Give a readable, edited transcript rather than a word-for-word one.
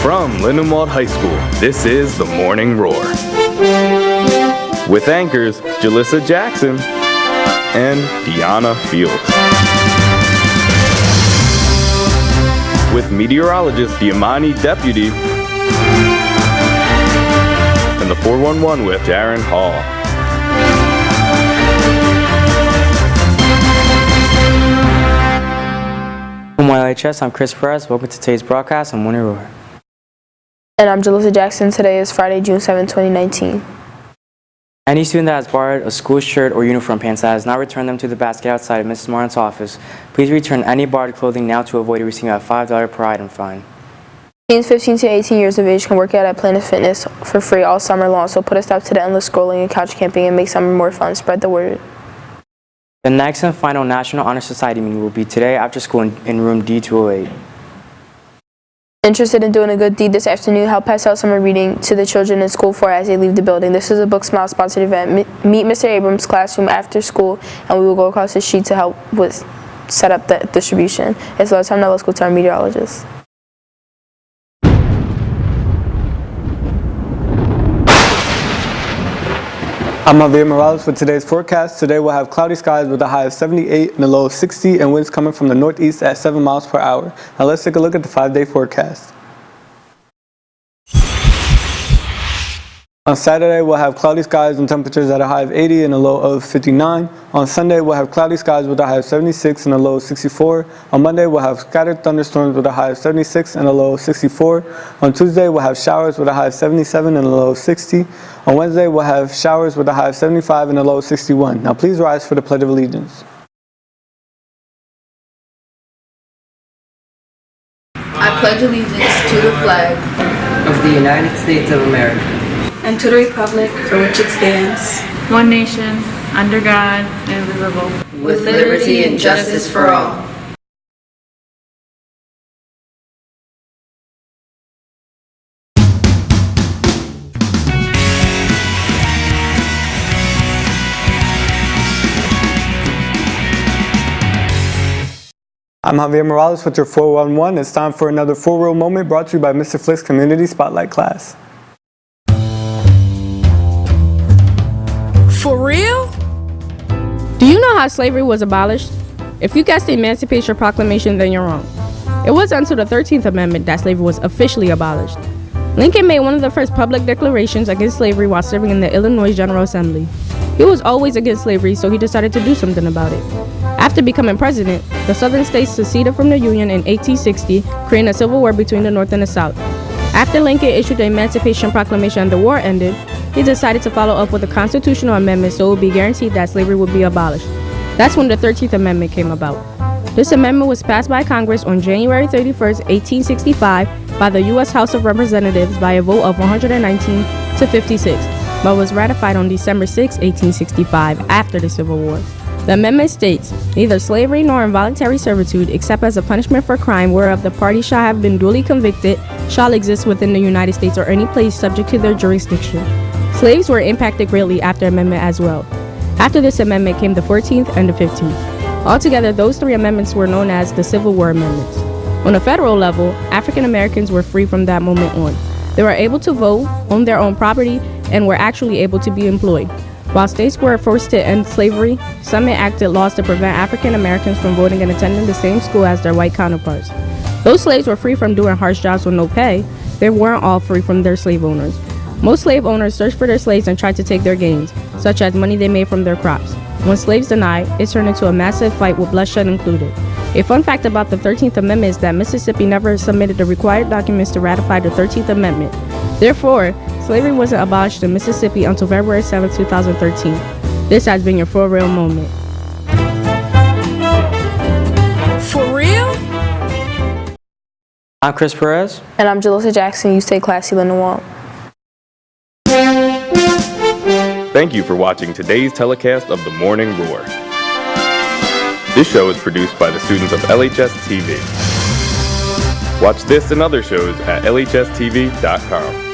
From Lindenwold High School, this is The Morning Roar. With anchors Jalissa Jackson and Deanna Fields. With meteorologist Diamani Deputy and the 411 with Darren Hall. From LHS, I'm Chris Perez. Welcome to today's broadcast on Morning Roar. And I'm Jalissa Jackson. Today is Friday, June 7, 2019. Any student that has borrowed a school shirt or uniform pants that has not returned them to the basket outside of Mrs. Martin's office, please return any borrowed clothing now to avoid receiving a $5 per item fine. Teens 15 to 18 years of age can work out at Planet Fitness for free all summer long, so put a stop to the endless scrolling and couch camping and make summer more fun. Spread the word. The next and final National Honor Society meeting will be today after school in room D208. Interested in doing a good deed this afternoon? Help pass out summer reading to the children in school for as they leave the building. This is a Book Smile sponsored event. Meet Mr. Abrams' classroom after school, and we will go across the street to help with set up the distribution. It's a lot of time now. Let's go to our meteorologist. I'm Javier Morales with today's forecast. Today we'll have cloudy skies with a high of 78 and a low of 60 and winds coming from the northeast at 7 miles per hour. Now let's take a look at the 5-day forecast. On Saturday, we'll have cloudy skies and temperatures at a high of 80 and a low of 59. On Sunday, we'll have cloudy skies with a high of 76 and a low of 64. On Monday, we'll have scattered thunderstorms with a high of 76 and a low of 64. On Tuesday, we'll have showers with a high of 77 and a low of 60. On Wednesday, we'll have showers with a high of 75 and a low of 61. Now please rise for the Pledge of Allegiance. I pledge allegiance to the flag of the United States of America and to the republic for which it stands, one nation, under God, indivisible, with liberty and justice for all. I'm Javier Morales with your 411. It's time for another 4 Real Moment brought to you by Mr. Flick's Community Spotlight class. For real? Do you know how slavery was abolished? If you guessed the Emancipation Proclamation, then you're wrong. It wasn't until the 13th Amendment that slavery was officially abolished. Lincoln made one of the first public declarations against slavery while serving in the Illinois General Assembly. He was always against slavery, so he decided to do something about it. After becoming president, the Southern states seceded from the Union in 1860, creating a civil war between the North and the South. After Lincoln issued the Emancipation Proclamation and the war ended, he decided to follow up with a constitutional amendment so it would be guaranteed that slavery would be abolished. That's when the 13th Amendment came about. This amendment was passed by Congress on January 31st, 1865 by the U.S. House of Representatives by a vote of 119 to 56, but was ratified on December 6, 1865 after the Civil War. The amendment states, neither slavery nor involuntary servitude, except as a punishment for crime whereof the party shall have been duly convicted, shall exist within the United States or any place subject to their jurisdiction. Slaves were impacted greatly after amendment as well. After this amendment came the 14th and the 15th. Altogether, those 3 amendments were known as the Civil War Amendments. On a federal level, African Americans were free from that moment on. They were able to vote, own their own property, and were actually able to be employed. While states were forced to end slavery, some enacted laws to prevent African Americans from voting and attending the same school as their white counterparts. Those slaves were free from doing harsh jobs with no pay. They weren't all free from their slave owners. Most slave owners searched for their slaves and tried to take their gains, such as money they made from their crops. When slaves denied, it turned into a massive fight with bloodshed included. A fun fact about the 13th Amendment is that Mississippi never submitted the required documents to ratify the 13th Amendment. Therefore, slavery wasn't abolished in Mississippi until February 7, 2013. This has been your 4 Real Moment. For real? I'm Chris Perez. And I'm Jalissa Jackson. You stay classy, Lindenwold. Thank you for watching today's telecast of The Morning Roar. This show is produced by the students of LHS TV. Watch this and other shows at lhstv.com.